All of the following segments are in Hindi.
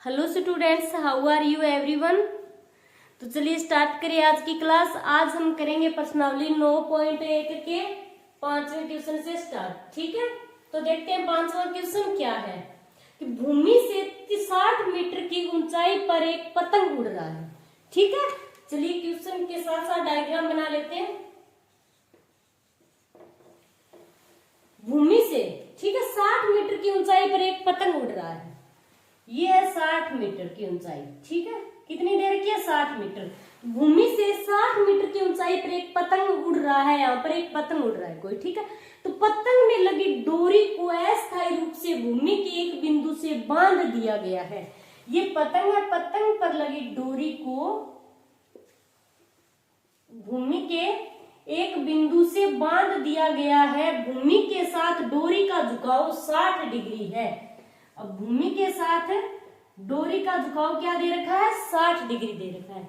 Hello students, how are you everyone. तो चलिए स्टार्ट करिए आज की क्लास। आज हम करेंगे प्रश्नावली 9.1 के 5वें क्वेश्चन से स्टार्ट। ठीक है, तो देखते हैं 5वां क्वेश्चन क्या है कि भूमि से 60 मीटर की ऊंचाई पर एक पतंग उड़ रहा है। ठीक है, चलिए क्वेश्चन के साथ साथ डायग्राम बना लेते हैं। भूमि से ठीक है 60 मीटर की ऊंचाई पर एक पतंग उड़ रहा है। ये है 60 मीटर की ऊंचाई। ठीक है, कितनी देर की है 60 मीटर। भूमि से 60 मीटर की ऊंचाई पर एक पतंग उड़ रहा है। यहाँ पर एक पतंग उड़ रहा है कोई। ठीक है, तो पतंग में लगी डोरी को अस्थायी रूप से भूमि के एक बिंदु से बांध दिया गया है। ये पतंग है, पतंग पर लगी डोरी को भूमि के एक बिंदु से बांध दिया गया है। भूमि के साथ डोरी का झुकाव 60 डिग्री है। अब भूमि के साथ डोरी का झुकाव क्या दे रखा है, 60 डिग्री दे रखा है।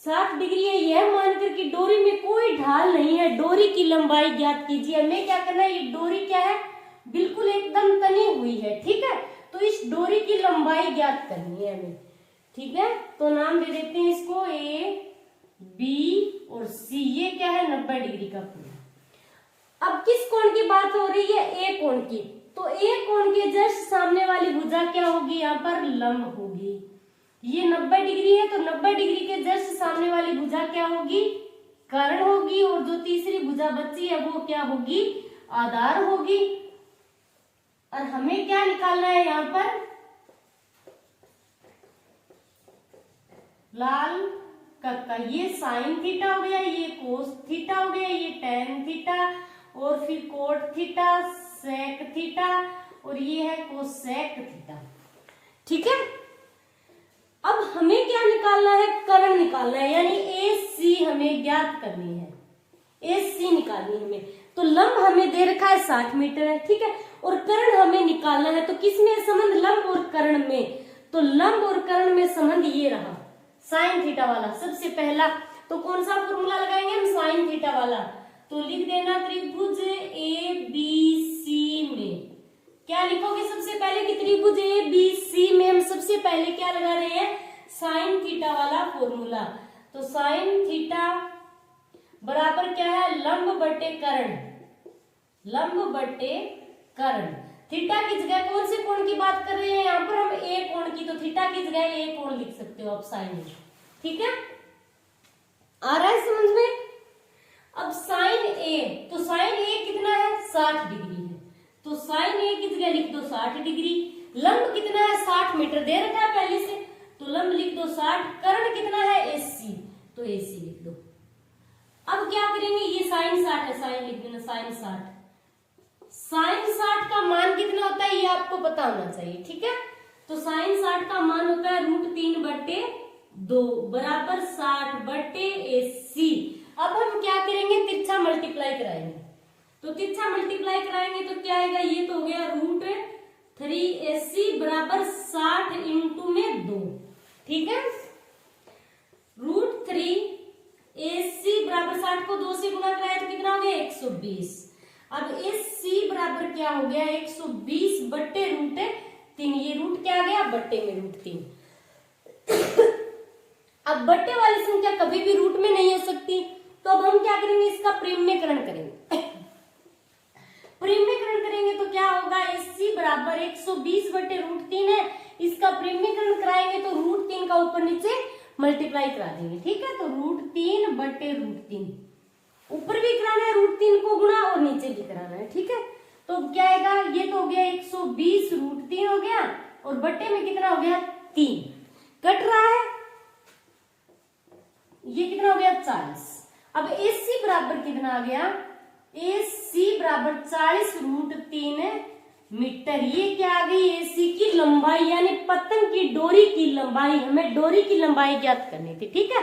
60 डिग्री है, यह मानकर कि डोरी में कोई ढाल नहीं है। डोरी की लंबाई ज्ञात कीजिए। हमें क्या करना है, ये डोरी क्या है, बिल्कुल एकदम तनी हुई है। ठीक है, तो इस डोरी की लंबाई ज्ञात करनी है हमें। ठीक है, तो नाम दे देते हैं इसको ए, बी और सी। ये क्या है, 90 डिग्री का कोण। अब किस कोण की बात हो रही है, ए कोण की। तो ए कोण के जस्ट सामने वाली भुजा क्या होगी, यहाँ पर लंब होगी। ये 90 डिग्री है, तो 90 डिग्री के जस्ट सामने वाली भुजा क्या होगी, कर्ण होगी। और जो तीसरी भुजा बची है वो क्या होगी, आधार होगी। और हमें क्या निकालना है यहाँ पर, लाल कक्का। ये साइन थीटा हो गया, ये कोस थीटा हो गया, ये टेन थीटा और फिर कोट थीटा, सेक थीटा और ये है कोसेक थीटा। ठीक है, अब हमें क्या निकालना है, कर्ण निकालना है, यानी ए सी हमें ज्ञात करनी है। ए सी निकालनी है हमें। तो लंब हमें दे रखा है 60 मीटर है। ठीक है, और कर्ण हमें निकालना है। तो किसमें संबंध, लंब और कर्ण में। तो लंब और कर्ण में संबंध ये रहा साइन थीटा वाला सबसे पहला। तो कौन सा फॉर्मूला लगाएंगे हम, साइन थीटा वाला। तो लिख देना त्रिभुज ए बी सी में क्या लिखोगे सबसे पहले कि त्रिभुज ए बी सी में हम सबसे पहले क्या लगा रहे हैं, साइन थीटा वाला फॉर्मूला। तो साइन थीटा बराबर क्या है, लंब बटे कर्ण। लंब बटे कर्ण। थीटा की जगह कौन से कोण की बात कर रहे हैं, यहाँ पर हम ए कोण की। तो थीटा की जगह ए कोण लिख सकते हो आप साइन। ठीक है, आ रहा है समझ में। अब साइन ए, तो साइन ए कितना है, 60 डिग्री है। तो साइन ए की जगह लिख दो 60 डिग्री। लंब कितना है, 60 मीटर दे रखा है पहले से, तो लंब लिख दो 60। कर्ण कितना है, एसी, तो एसी लिख दो। अब क्या करेंगे, ये साइन 60 है, साइन लिख देना साइन 60। साइन 60 का मान कितना होता है ये आपको पता होना चाहिए। ठीक है, तो साइन 60 का मान होता है √3/2 बराबर 60/80। अब हम क्या करेंगे, तिरछा मल्टीप्लाई कराएंगे। तो तिरछा मल्टीप्लाई कराएंगे तो क्या आएगा, ये तो हो गया √380 बराबर 60 इंटू में 2। ठीक है, √380 बराबर 60 को 2 से गुणा कराया तो कितना हो गया, 120। अब एसी बराबर क्या हो गया, 120 बट्टे √3। ये रूट क्या आ गया, बट्टे में √3। अब बट्टे वाली संख्या कभी भी रूट में नहीं हो सकती। तो अब हम क्या करेंगे, इसका प्रेम्यकरण करेंगे। प्रेम्यकरण करेंगे तो क्या होगा, एसी बराबर 120 बट्टे √3 है। इसका प्रेम्यकरण कराएंगे तो √3 का ऊपर नीचे मल्टीप्लाई करा देंगे। ठीक है, तो √3 बट्टे √3, ऊपर भी कराना है √3 को गुणा और नीचे भी कराना है। ठीक है, तो क्या आएगा, ये तो हो गया 120 √3 हो गया और बट्टे में कितना हो गया, 3 कट रहा है, ये कितना हो गया 40। अब एसी बराबर कितना आ गया, एसी बराबर 40 √3 मीटर। ये क्या आ गई, एसी की लंबाई, यानी पतंग की डोरी की लंबाई। हमें डोरी की लंबाई ज्ञात करनी थी। ठीक है,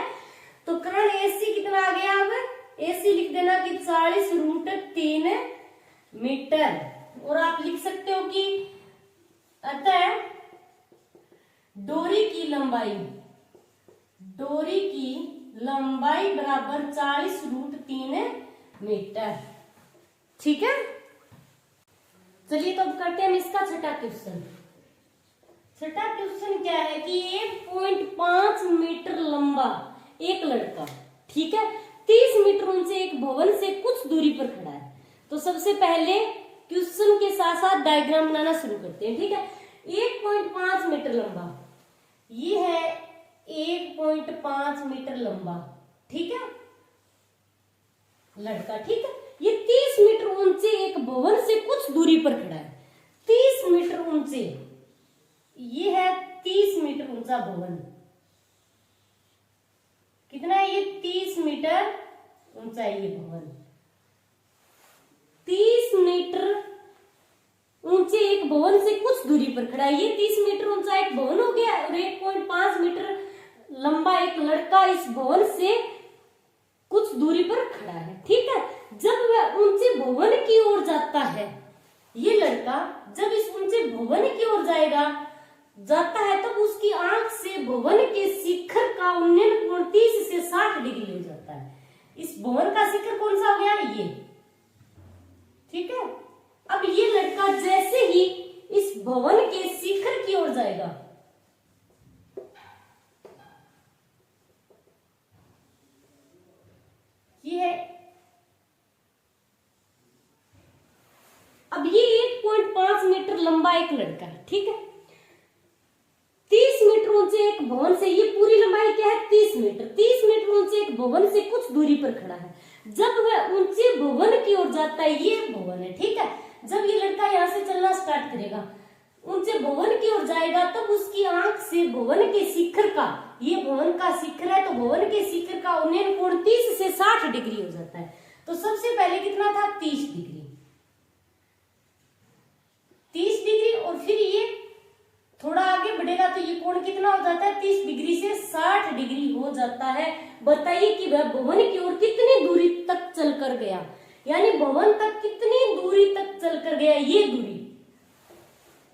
तो कर्ण एसी कितना आ गया, अब एसी लिख देना कि 40 √3 मीटर। और आप लिख सकते हो कि अतः डोरी की लंबाई, डोरी की लंबाई बराबर 40 √3 मीटर। ठीक है, चलिए तो अब करते हैं हम इसका छठा क्वेश्चन। छठा क्वेश्चन क्या है कि 1.5 मीटर लंबा एक लड़का, ठीक है, 30 मीटर ऊंचे एक भवन से कुछ दूरी पर खड़ा है। तो सबसे पहले क्वेश्चन के साथ साथ डायग्राम बनाना शुरू करते हैं, ठीक है। 1.5 मीटर लंबा, ये है 1.5 मीटर लंबा, ठीक है, लड़का, ठीक है। ये 30 मीटर ऊंचे एक भवन से कुछ दूरी पर खड़ा है। 30 मीटर ऊंचे, ये है 30 मीटर ऊंचा भवन। कितना है ये? 30 मीटर ऊंचा ये भवन। 30 मीटर ऊंचे एक भवन से कुछ दूरी पर खड़ा है। ये 30 मीटर ऊंचा एक भवन हो गया और 1.5 मीटर लंबा एक लड़का इस भवन से कुछ दूरी पर खड़ा है, ठीक है। जब वह ऊंचे भवन की ओर जाता है, ये लड़का जब इस ऊंचे भवन की ओर जाता है तब उसकी आंख से भवन के शिखर का उन्नयन कोण 30 से 60 डिग्री हो जाता है। इस भवन का शिखर कौन सा हो गया? ये, ठीक है। अब ये लड़का जैसे ही इस भवन के शिखर की ओर जाएगा, ये है, अब ये 1.5 मीटर लंबा एक लड़का है, ठीक है। 30 मीटर ऊंचे एक भवन से, ये पूरी लंबाई क्या है? 30 मीटर। 30 मीटर ऊंचे एक भवन से कुछ दूरी पर खड़ा है। जब वह ऊंचे भवन की ओर जाता है, ये भवन है, ठीक है। जब ये लड़का यहाँ से चलना स्टार्ट करेगा, ऊंचे भवन की ओर जाएगा, तब उसकी आंख से भवन के शिखर का, ये भवन का शिखर है, तो भवन के शिखर का उन्नयन कोण 30 से 60 डिग्री हो जाता है। तो सबसे पहले कितना था? 30 डिग्री। 30 डिग्री, और फिर ये थोड़ा आगे बढ़ेगा तो ये कोण कितना हो जाता है? 30 डिग्री से 60 डिग्री हो जाता है। बताइए कि वह भवन की ओर कितनी दूरी तक चलकर गया, यानी भवन तक कितनी दूरी तक चलकर गया। ये दूरी,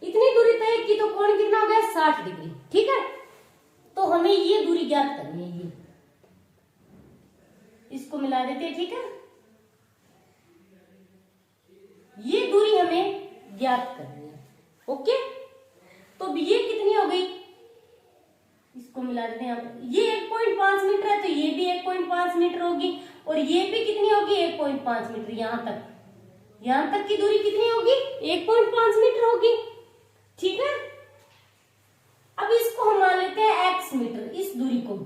इतनी दूरी तय की तो कोण कितना हो गया? 60 डिग्री, ठीक है। तो हमें ये दूरी ज्ञात करनी है, ये इसको मिला देते हैं, ठीक है। ये दूरी हमें ज्ञात करनी है, ओके। तो अब ये कितनी हो गई? इसको मिला देते हैं यहाँ पे। ये 1.5 मीटर है तो ये भी 1.5 मीटर होगी, और ये भी कितनी होगी? 1.5 मीटर। यहां तक की दूरी कितनी होगी? 1.5 मीटर होगी, ठीक है। अब इसको हम मान लेते हैं x मीटर, इस दूरी को,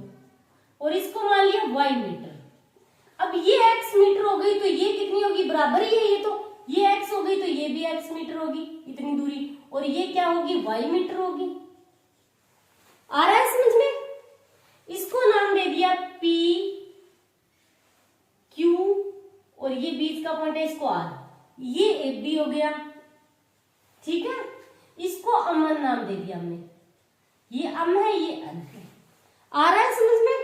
और इसको मान लिया y मीटर। अब ये x मीटर हो गई तो ये कितनी होगी? बराबर ही है, ये तो ये x हो गई तो ये भी x मीटर होगी, इतनी दूरी, और ये क्या होगी? y मीटर होगी। आ रहा है समझ में? इसको नाम दे दिया P Q, और ये बीच का पॉइंट है, इसको R, ये AB हो गया, ठीक है। इसको अमन नाम दे दिया हमने, ये अम है, ये अन है। आ रहा है समझ में?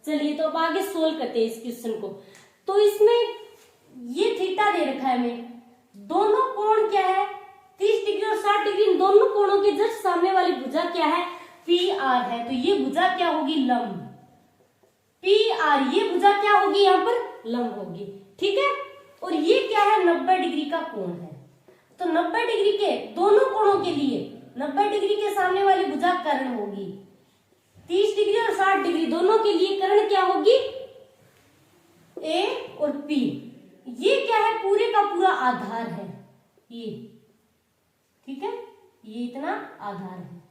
चलिए तो अब आगे सोल्व करते हैं इस क्वेश्चन को। तो इसमें ये थीटा दे रखा है हमें, दोनों कोण क्या है? 30 डिग्री और 60 डिग्री, इन दोनों कोणों के जस्ट सामने वाली भुजा क्या है? PR है, तो ये भुजा क्या होगी? लंब। PR, ये भुजा क्या होगी? यहाँ पर लंब होगी, ठीक है। और ये क्या है? 90 डिग्री का कोण है। तो 90 डिग्री के दोनों कोणों के लिए 90 डिग्री के सामने वाली भुजा कर्ण होगी। 30 डिग्री और 60 डिग्री दोनों के लिए कर्ण क्या होगी? A और P। ये क्या है? पूरे का पूरा आधार है ये, ठीक है। ये इतना आधार है।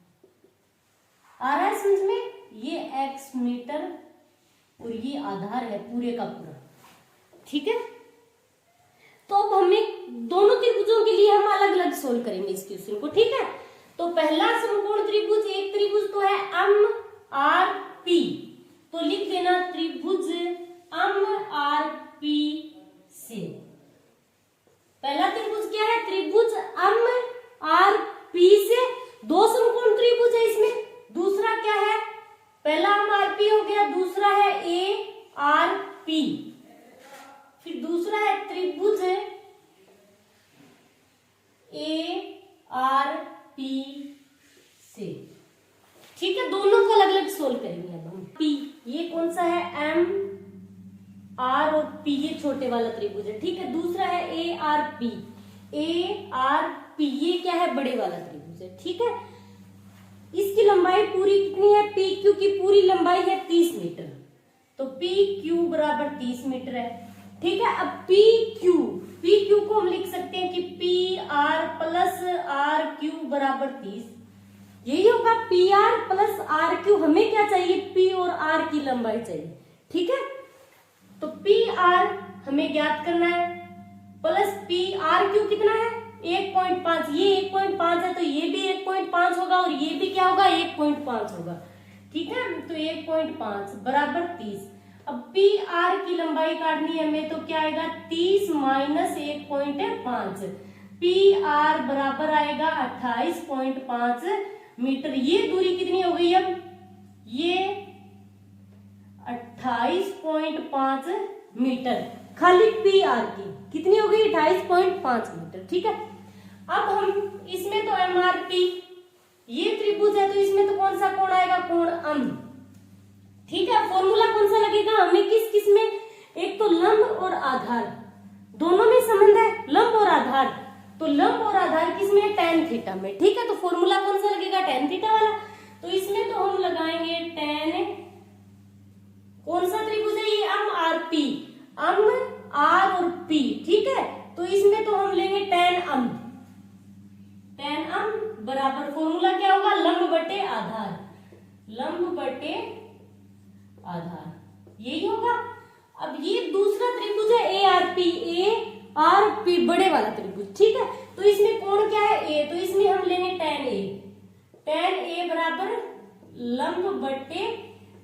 आ रहा है समझ में? ये x मीटर और ये आधार है पूरे का पूरा, ठीक है। तो अब हमें दोनों त्रिभुजों के लिए हम अलग अलग सोल्व करेंगे इस क्वेश्चन को, ठीक है। तो पहला समकोण त्रिभुज, एक त्रिभुज तो है MRP, तो लिख देना त्रिभुज MRP से। पहला त्रिभुज क्या है? त्रिभुज MRP से। दो समकोण त्रिभुज है इसमें। दूसरा क्या है? पहला MRP हो गया, दूसरा है ARP, फिर दूसरा है त्रिभुज ARP से, ठीक है। दोनों को अलग अलग सोल्व करेंगे अब हम। P, ये कौन सा है? M, R और P, ये छोटे वाला त्रिभुज है, ठीक है। दूसरा है ARP, ARP, ये क्या है? बड़े वाला त्रिभुज है, ठीक है। इसकी लंबाई पूरी कितनी है, पी क्यू की पूरी लंबाई है 30 मीटर, तो पी क्यू बराबर 30 मीटर है। ठीक है, अब पी क्यू को हम लिख सकते हैं कि P R plus R Q बराबर 30, यही होगा P R plus R Q. हमें क्या चाहिए, पी और आर की लंबाई चाहिए। ठीक है, तो पी आर हमें ज्ञात करना है प्लस पी आर क्यू कितना है 1.5, ये 1.5 है तो ये भी 1.5 होगा और ये भी क्या होगा 1.5 होगा। ठीक है, तो 1.5 बराबर 30। अब पी आर की लंबाई काटनी है हमें, तो क्या आएगा 30 माइनस 1.5, पी आर बराबर आएगा 28.5 मीटर। ये दूरी कितनी हो गई, अब ये 28.5 मीटर खाली पी आर की कितनी हो गई 28.5 मीटर। ठीक है, अब हम इसमें तो एम आर पी, ये त्रिभुज है तो इसमें तो कौन सा कोण आएगा, कोण अम। ठीक है, फॉर्मूला कौन सा लगेगा हमें, किस में, एक तो लंब और आधार, दोनों में संबंध है लंब और आधार, तो लंब और आधार किस में, tan थीटा में। ठीक है, तो फॉर्मूला कौन सा लगेगा, tan थीटा वाला। तो इसमें तो हम लगाएंगे tan, कौन सा त्रिभुज है ये, अम आर पी, अम आर और पी। ठीक है, तो इसमें तो हम लेंगे tan अम बराबर फॉर्मूला क्या होगा, लंब बटे आधार, लंब बटे आधार, यही होगा। अब ये दूसरा त्रिभुज है ए आर पी बड़े वाला त्रिभुज। ठीक है, तो इसमें कोण क्या है ए, तो इसमें हम लेंगे tan ए बराबर लंब बटे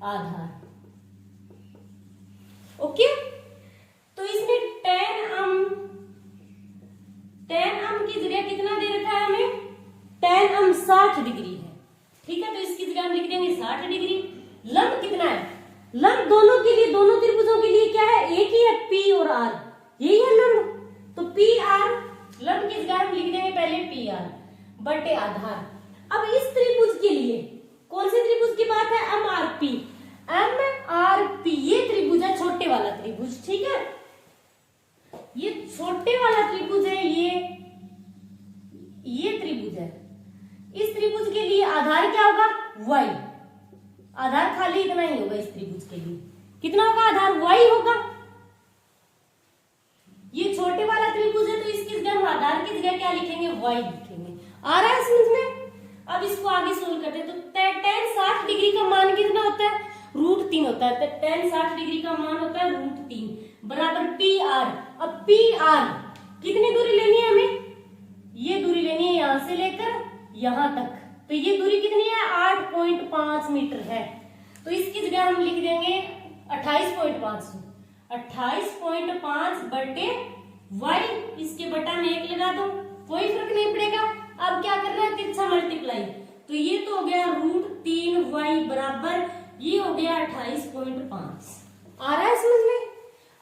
आधार। ओके, तो इसमें tan अम की जगह कितना दे रखा है हमें, tan अम 60 डिग्री है। ठीक है, तो इसकी जगह हम लिख देंगे 60 डिग्री। लंब कितना है, लंब दोनों के लिए, दोनों त्रिभुजों के लिए क्या है, एक ही है, पी और आर, यही है लंब। तो पी आर, लंब की जगह हम लिख देंगे पहले पी आर बटे आधार। अब इस त्रिभुज के लिए कौन से त्रिभुज की बात है, एम आर पी, ये त्रिभुज है छोटे वाला त्रिभुज। ठीक है, ये छोटे वाला त्रिभुज है, ये त्रिभुज है। इस त्रिभुज के लिए आधार क्या होगा, y, आधार खाली इतना ही होगा। इस त्रिभुज के लिए कितना होगा, आधार y होगा। ये छोटे वाला त्रिभुज है तो इसकी जगह हम आधार की जगह क्या लिखेंगे, y लिखेंगे। आ रहा है समझ में। अब इसको आगे सोल्व करते हैं, तो tan 60 डिग्री का मान कितना होता है, √3 होता है। तो tan 60 डिग्री का मान होता है √3 बराबर पी आर। अब पी आर कितनी दूरी लेनी है हमें, ये दूरी लेनी है यहां से लेकर यहां तक, तो ये दूरी कितनी है 8.5 मीटर है। तो इसकी जगह हम लिख देंगे 28.5 बटे y, इसके बटा में 1 लगा दो, कोई फर्क नहीं पड़ेगा। अब क्या करना है, तिरछा मल्टीप्लाई, तो ये तो हो गया √3y बराबर, ये हो गया 28.5। आ रहा है समझ में।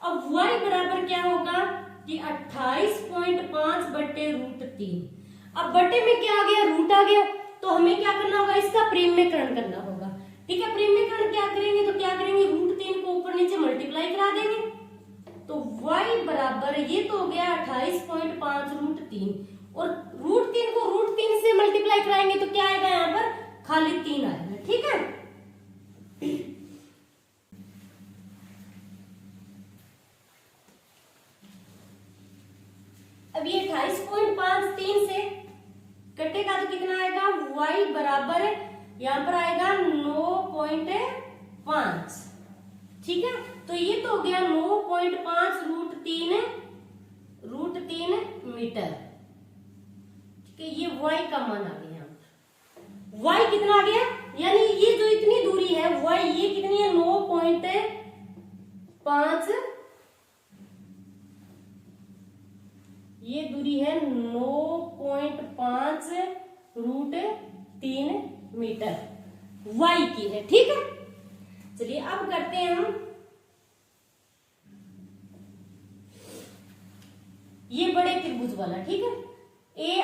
अब y बराबर क्या होगा कि 28.5 बटे √3। अब बटे में क्या आ गया, रूट आ गया, तो हमें क्या करना होगा, इसका प्रेम्यकरण करना होगा। ठीक है, प्रेम्यकरण क्या करेंगे, तो क्या करेंगे, √3 को ऊपर नीचे मल्टीप्लाई करा देंगे, तो y बराबर ये तो हो गया 28.5 √3, और √3 को √3 से मल्टीप्लाई कराएंगे तो क्या आएगा, यहाँ पर खाली 3 आएगा। ठीक है, अब ये 28.5 3 से कटेगा तो कितना आएगा, y बराबर यहाँ पर आएगा 9.5। ठीक है, तो ये तो हो गया 9.5 √3 मीटर। ठीक है, ये y का मान आ गया, y कितना आ गया, यानी ये जो इतनी दूरी है y, ये कितनी है 9.5, ये दूरी है 9.5 √3 मीटर y की है। ठीक है, चलिए अब करते हैं हम ये बड़े त्रिभुज वाला। ठीक है, ए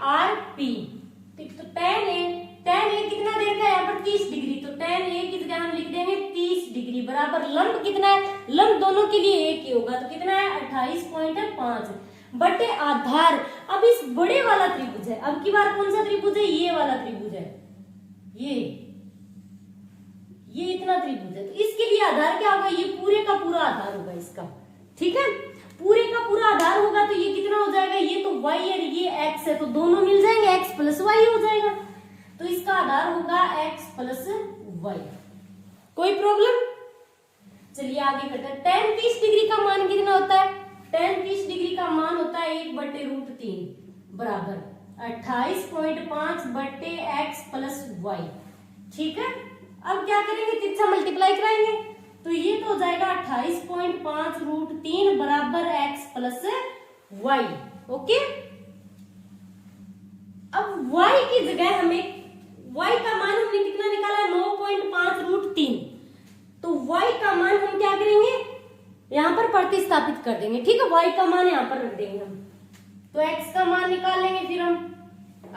आर पी। ठीक, तो tan ए कितना दे रखा है यहाँ पर 30 डिग्री, तो tan ए की जगह हम लिख देंगे 30 डिग्री बराबर लंब कितना है, लंब दोनों के लिए एक ही होगा, तो कितना है 28.5 बटे आधार। अब इस बड़े वाला त्रिभुज है, अब की बार कौन सा त्रिभुज है, ये वाला त्रिभुज है। ये इतना त्रिभुज है, तो इसके लिए आधार क्या होगा, ये पूरे का पूरा आधार होगा इसका, ठीक है। पूरे का पूरा आधार होगा तो ये कितना हो जाएगा, ये तो y है ये x है, तो दोनों मिल जाएंगे, x प्लस y हो जाएगा, तो इसका आधार होगा x प्लस y। कोई प्रॉब्लम? चलिए आगे करते हैं। tan 30 डिग्री का मान कितना होता है, tan 30 डिग्री का मान होता है 1/√3 बराबर 28.5 बटे x प्लस y, ठीक है। अब क्या करेंगे, तिरछा मल्टीप्लाई कराएंगे, तो ये तो हो जाएगा 28.5√3 बराबर x प्लस y, ओके। अब y की जगह हमें, y का मान हमने कितना निकाला, 9.5√3, तो y का मान हम क्या करेंगे, यहां पर प्रतिस्थापित कर देंगे, ठीक है। y का मान यहां पर रख देंगे हम, तो x का मान निकाल लेंगे फिर हम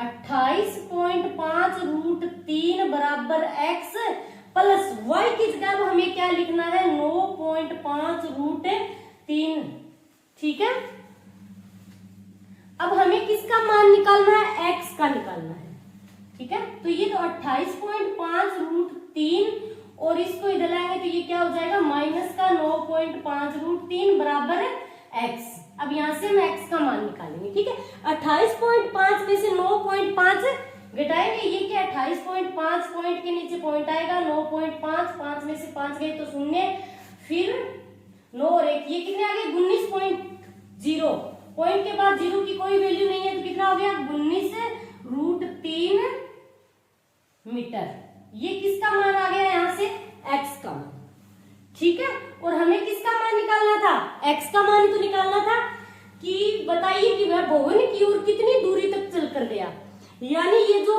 28.5√3 बराबर x प्लस y की जगह अब हमें क्या लिखना है, 9.5√3, ठीक है। अब हमें किसका मान निकालना है, x का निकालना है, ठीक है। तो ये तो 28.5√3 और इसको इधर लाएंगे तो ये क्या हो जाएगा, माइनस का 9.5√3 बराबर x। अब यहां से हम x का मान निकालेंगे, ठीक है। 28.5 में से 9.5 घटाएंगे, ये क्या 28.5 पॉइंट के नीचे पॉइंट आएगा, 9.5, 5 में से 5 गए तो 0, फिर 9 और 1, ये कितने आ गए 19.0, पॉइंट के बाद 0 की कोई वैल्यू नहीं है, तो कितना हो गया 19√3 मीटर। ये किसका मान आ गया यहाँ से, x का मान, ठीक है। और हमें किसका मान निकालना था, x का मान तो निकालना था कि बताइए कि वह भवन की ओर कितनी दूरी तक चलकर गया, यानी ये जो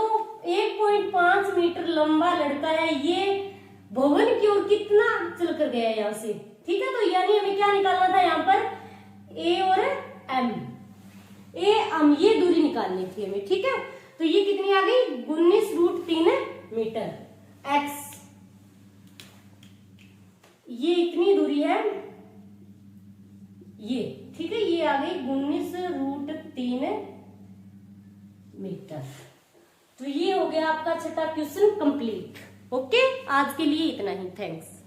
1.5 मीटर लंबा लड़का है ये भवन की ओर कितना चलकर गया यहाँ से, ठीक है। तो यानी हमें क्या निकालना था यहाँ पर, a और m, ये दूरी निकालनी थी हमें, ठीक है। तो ये कितनी आ गई 19√3 मीटर, x ये इतनी दूरी है ये, ठीक है, ये आ गई 19√3 मीटर। तो ये हो गया आपका छठा क्वेश्चन कंप्लीट, ओके। आज के लिए इतना ही, थैंक्स।